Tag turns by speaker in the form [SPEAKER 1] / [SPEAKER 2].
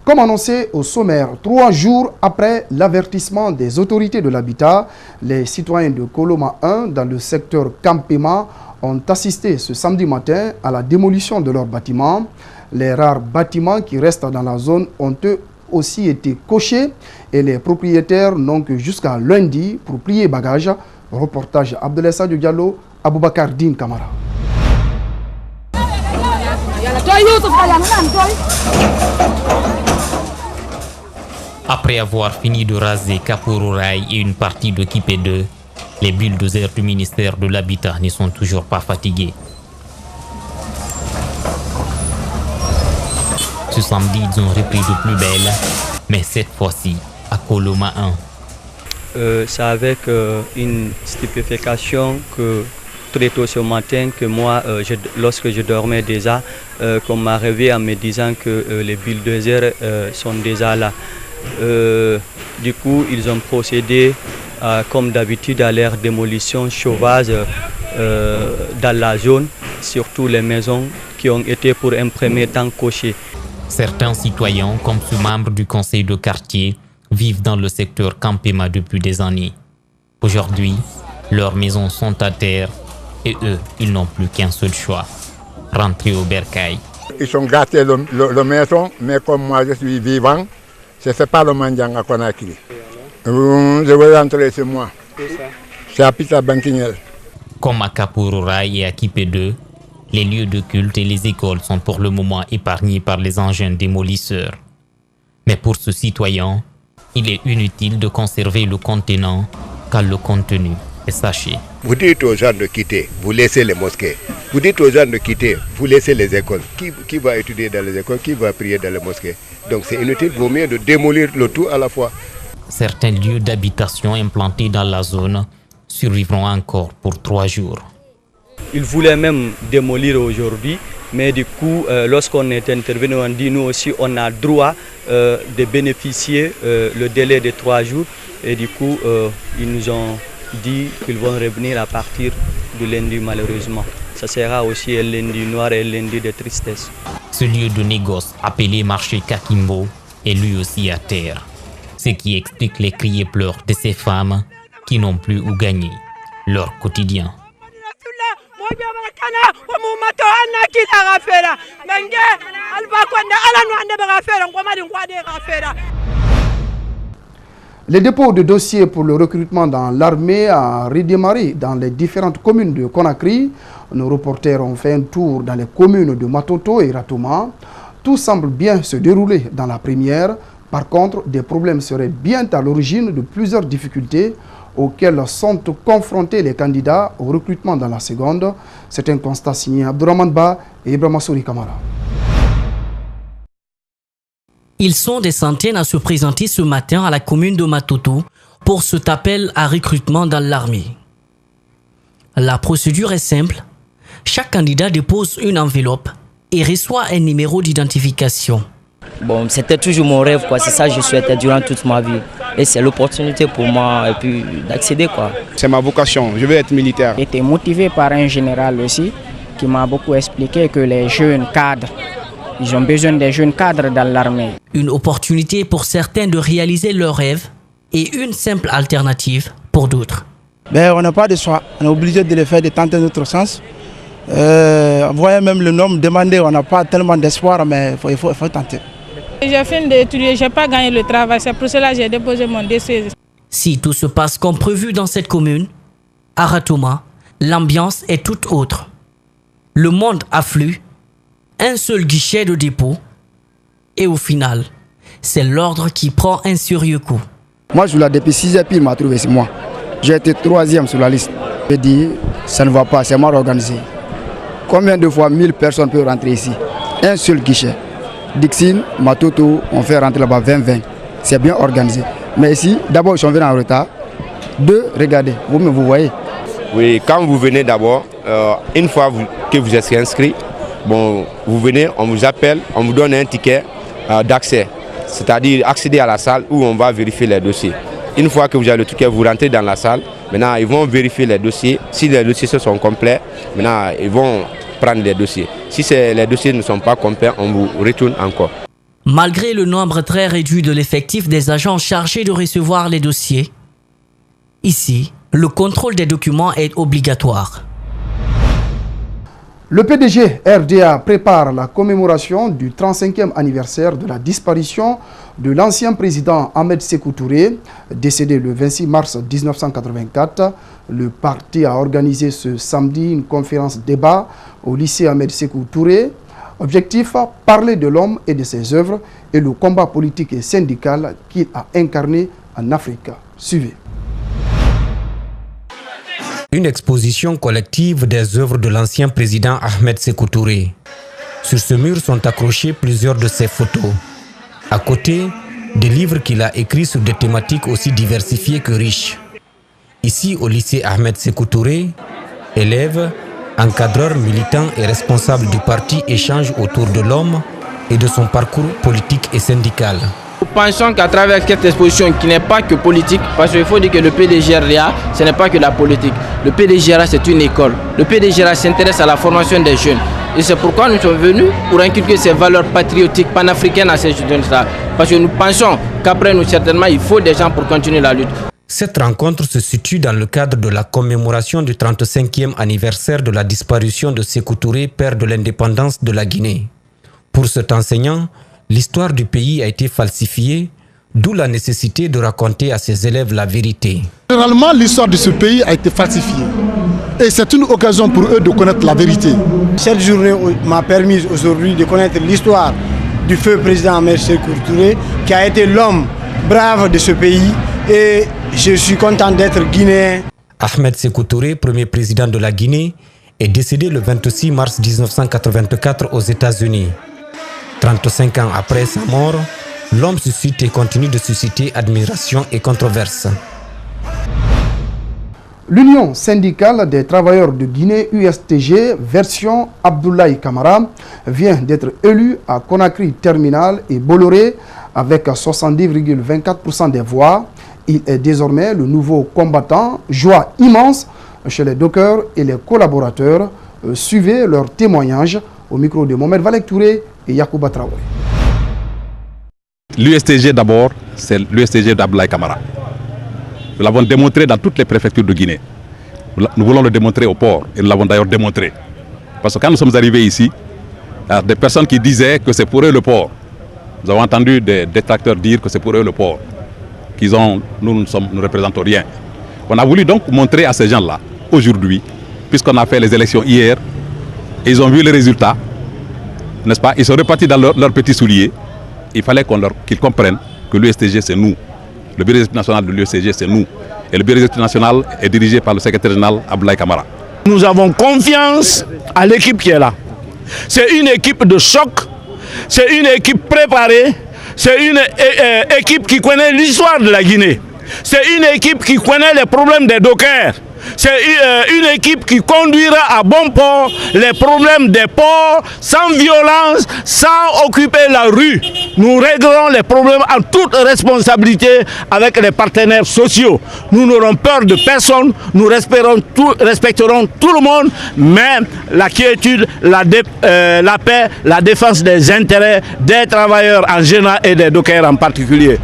[SPEAKER 1] Comme annoncé au sommaire, 3 jours après l'avertissement des autorités de l'habitat, les citoyens de Koloma 1 dans le secteur Kampema ont assisté ce samedi matin à la démolition de leurs bâtiments. Les rares bâtiments qui restent dans la zone ont eux aussi été cochés et les propriétaires n'ont que jusqu'à lundi pour plier bagages. Reportage Abdoulaye Sadio Diallo, Aboubakar Din Kamara.
[SPEAKER 2] Après avoir fini de raser Kapuru-Rai et une partie de Kipé 2, les bulldozers du ministère de l'Habitat ne sont toujours pas fatigués. Ce samedi, ils ont repris de plus belle, mais cette fois-ci, à Koloma 1.
[SPEAKER 3] C'est avec une stupéfaction que très tôt ce matin, que moi, lorsque je dormais déjà, qu'on m'a réveillé en me disant que les bulldozers sont déjà là. Du coup, ils ont procédé, comme d'habitude, à leur démolition sauvage dans la zone, surtout les maisons qui ont été pour un premier temps cochées.
[SPEAKER 2] Certains citoyens, comme ce membre du conseil de quartier, vivent dans le secteur Kampema depuis des années. Aujourd'hui, leurs maisons sont à terre et eux, ils n'ont plus qu'un seul choix, rentrer au bercail.
[SPEAKER 4] Ils sont gâtés le maison, mais comme moi je suis vivant, je ne fais pas le mendiant à Conakry. Je vais rentrer chez moi. C'est à Pita Bankignel.
[SPEAKER 2] Comme à Kapuru-Rai et à Kipé 2, les lieux de culte et les écoles sont pour le moment épargnés par les engins démolisseurs. Mais pour ce citoyen, il est inutile de conserver le contenant car le contenu est saché.
[SPEAKER 5] Vous dites aux gens de quitter, vous laissez les mosquées. Vous dites aux gens de quitter, vous laissez les écoles. Qui va étudier dans les écoles, qui va prier dans les mosquées? Donc c'est inutile, il vaut mieux de démolir le tout à la fois.
[SPEAKER 2] Certains lieux d'habitation implantés dans la zone survivront encore pour 3 jours.
[SPEAKER 3] Ils voulaient même démolir aujourd'hui, mais du coup, lorsqu'on est intervenu, on dit nous aussi on a droit de bénéficier le délai de 3 jours. Et du coup, ils nous ont dit qu'ils vont revenir à partir du lundi malheureusement. Ça sera aussi un lundi noir et un lundi de tristesse.
[SPEAKER 2] Ce lieu de négoce appelé marché Kakimbo est lui aussi à terre. Ce qui explique les cris et pleurs de ces femmes qui n'ont plus où gagner leur quotidien.
[SPEAKER 1] Les dépôts de dossiers pour le recrutement dans l'armée a redémarré dans les différentes communes de Conakry. Nos reporters ont fait un tour dans les communes de Matoto et Ratoma. Tout semble bien se dérouler dans la première. Par contre, des problèmes seraient bien à l'origine de plusieurs difficultés auxquelles sont confrontés les candidats au recrutement dans la seconde. C'est un constat signé Abdourahmane Ba et Ibrahima Souri Kamara.
[SPEAKER 6] Ils sont des centaines à se présenter ce matin à la commune de Matoto pour cet appel à recrutement dans l'armée. La procédure est simple. Chaque candidat dépose une enveloppe et reçoit un numéro d'identification.
[SPEAKER 7] Bon, c'était toujours mon rêve, quoi. C'est ça que je souhaitais durant toute ma vie. Et c'est l'opportunité pour moi et puis d'accéder, quoi.
[SPEAKER 8] C'est ma vocation, je veux être militaire.
[SPEAKER 9] J'étais motivé par un général aussi qui m'a beaucoup expliqué que les jeunes cadres, ils ont besoin des jeunes cadres dans l'armée.
[SPEAKER 6] Une opportunité pour certains de réaliser leurs rêves et une simple alternative pour d'autres.
[SPEAKER 10] Ben, on n'a pas de choix, on est obligé de le faire, de tenter notre sens. Voyez même le nom demandé, on n'a pas tellement d'espoir, mais il faut tenter.
[SPEAKER 11] J'ai fini d'étudier, je n'ai pas gagné le travail, c'est pour cela que j'ai déposé mon dossier.
[SPEAKER 6] Si tout se passe comme prévu dans cette commune, à Ratoma, l'ambiance est toute autre. Le monde afflue, un seul guichet de dépôt, et au final, c'est l'ordre qui prend un sérieux coup.
[SPEAKER 4] Moi, je l'ai depuis 6 heures, puis il m'a trouvé, c'est moi. J'ai été 3e sur la liste. J'ai dit, ça ne va pas, c'est mal organisé. Combien de fois 1000 personnes peuvent rentrer ici? Un seul guichet. Dixine, Matoto, on fait rentrer là-bas 20-20. C'est bien organisé. Mais ici, d'abord, ils sont venus en retard. 2, regardez, vous-même, vous voyez.
[SPEAKER 5] Oui, quand vous venez d'abord, une fois que vous êtes inscrit, bon, vous venez, on vous appelle, on vous donne un ticket d'accès. C'est-à-dire accéder à la salle où on va vérifier les dossiers. Une fois que vous avez le ticket, vous rentrez dans la salle. Maintenant, ils vont vérifier les dossiers. Si les dossiers sont complets, maintenant, ils vont prendre les dossiers. Si les dossiers ne sont pas complets, on vous retourne encore.
[SPEAKER 6] Malgré le nombre très réduit de l'effectif des agents chargés de recevoir les dossiers, ici, le contrôle des documents est obligatoire.
[SPEAKER 1] Le PDG RDA prépare la commémoration du 35e anniversaire de la disparition de l'ancien président Ahmed Sékou Touré, décédé le 26 mars 1984. Le parti a organisé ce samedi une conférence débat au lycée Ahmed Sékou Touré. Objectif, parler de l'homme et de ses œuvres et le combat politique et syndical qu'il a incarné en Afrique. Suivez.
[SPEAKER 12] Une exposition collective des œuvres de l'ancien président Ahmed Sékou Touré. Sur ce mur sont accrochées plusieurs de ses photos. À côté, des livres qu'il a écrits sur des thématiques aussi diversifiées que riches. Ici, au lycée Ahmed Sékou Touré, élèves, encadreurs, militants et responsables du parti échangent autour de l'homme et de son parcours politique et syndical.
[SPEAKER 13] Nous pensons qu'à travers cette exposition qui n'est pas que politique, parce qu'il faut dire que le PDGRA, ce n'est pas que la politique. Le PDGRA, c'est une école. Le PDGRA s'intéresse à la formation des jeunes. Et c'est pourquoi nous sommes venus pour inculquer ces valeurs patriotiques panafricaines à ces jeunes-là. Parce que nous pensons qu'après nous, certainement, il faut des gens pour continuer la lutte.
[SPEAKER 12] Cette rencontre se situe dans le cadre de la commémoration du 35e anniversaire de la disparition de Sékou Touré, père de l'indépendance de la Guinée. Pour cet enseignant, l'histoire du pays a été falsifiée, d'où la nécessité de raconter à ses élèves la vérité.
[SPEAKER 14] Généralement, l'histoire de ce pays a été falsifiée. Et c'est une occasion pour eux de connaître la vérité.
[SPEAKER 15] Cette journée m'a permis aujourd'hui de connaître l'histoire du feu président Ahmed Sékou Touré, qui a été l'homme brave de ce pays. Et je suis content d'être guinéen.
[SPEAKER 12] Ahmed Sékou Touré, premier président de la Guinée, est décédé le 26 mars 1984 aux États-Unis. 35 ans après sa mort, l'homme suscite et continue de susciter admiration et controverse.
[SPEAKER 1] L'Union syndicale des travailleurs de Guinée USTG, version Abdoulaye Camara, vient d'être élue à Conakry Terminal et Bolloré avec 70,24% des voix. Il est désormais le nouveau combattant. Joie immense chez les dockers et les collaborateurs. Suivez leurs témoignages au micro de Mohamed Valek Touré et Yacouba Traoré.
[SPEAKER 16] L'USTG d'abord, c'est l'USTG d'Abdoulaye Camara. Nous l'avons démontré dans toutes les préfectures de Guinée. Nous voulons le démontrer au port et nous l'avons d'ailleurs démontré. Parce que quand nous sommes arrivés ici, il y a des personnes qui disaient que c'est pour eux le port. Nous avons entendu des détracteurs dire que c'est pour eux le port. Nous ne représentons rien. On a voulu donc montrer à ces gens-là, aujourd'hui, puisqu'on a fait les élections hier, et ils ont vu les résultats, n'est-ce pas? Ils sont repartis dans leurs petits souliers. Il fallait qu'ils comprennent que l'USTG, c'est nous. Le bureau exécutif national de l'USTG, c'est nous. Et le bureau exécutif national est dirigé par le secrétaire général Abdoulaye Camara.
[SPEAKER 17] Nous avons confiance à l'équipe qui est là. C'est une équipe de choc, c'est une équipe préparée, c'est une équipe qui connaît l'histoire de la Guinée. C'est une équipe qui connaît les problèmes des dockers. C'est une équipe qui conduira à bon port les problèmes des ports sans violence, sans occuper la rue. Nous réglerons les problèmes en toute responsabilité avec les partenaires sociaux. Nous n'aurons peur de personne, nous respecterons tout le monde, mais la quiétude, la paix, la défense des intérêts des travailleurs en général et des dockers en particulier.